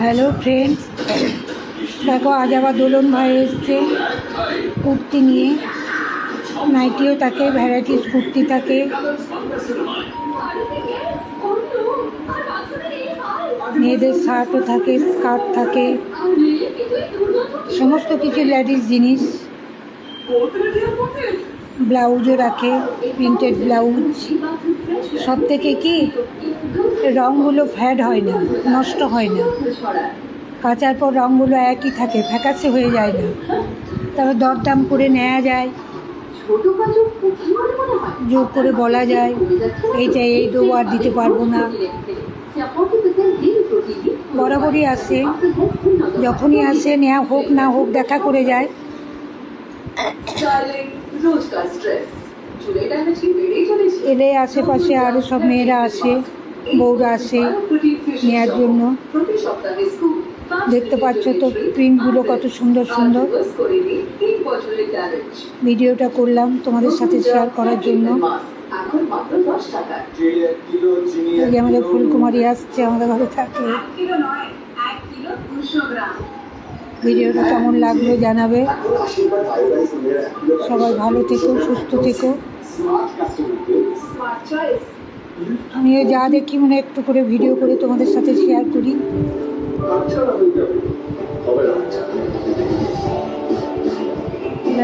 Hello friends, দেখো আজ আবার দোলন ভাই এসছে কুর্তি নিয়ে। নাইটিও থাকে, ভ্যারাইটিস কুর্তি থাকে। মেয়েদের শার্টও থাকে, স্কার্ট থাকে, সমস্ত কিছু লেডিস জিনিস। ব্লাউজও রাখে, প্রিন্টেড ব্লাউজ। সব থেকে কি রঙগুলো ফ্যাড হয় না, নষ্ট হয় না। কাচার পর রঙগুলো একই থাকে, ফ্যাকাসে হয়ে যায় না। তবে দরদাম করে নেওয়া যায়, জোর করে বলা যায় এইটা এই দেবো, আর দিতে পারবো না। বরাবরই আসে, যখনই আসে নেওয়া হোক না হোক দেখা করে যায়। এলে আশেপাশে আরও সব মেয়েরা আসে, বউরা আসে নেওয়ার জন্য। দেখতে পাচ্ছ তো প্রিন্টগুলো কত সুন্দর সুন্দর। ভিডিওটা করলাম তোমাদের সাথে শেয়ার করার জন্য। এই যে আমাদের ফুলকুমারী আসছে, আমাদের ঘরে থাকে। ভিডিওটা কেমন লাগলো জানাবে। সবাই ভালো থেকো, সুস্থ থেকো। আমিও যা দেখি মনে একটু করে ভিডিও করে তোমাদের সাথে শেয়ার করি।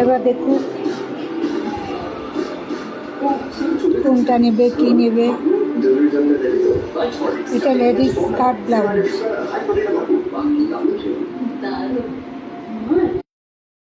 এবার দেখুক কোনটা নেবে, কি নেবে। এটা লেডিস স্কার্ট ব্লাউজ।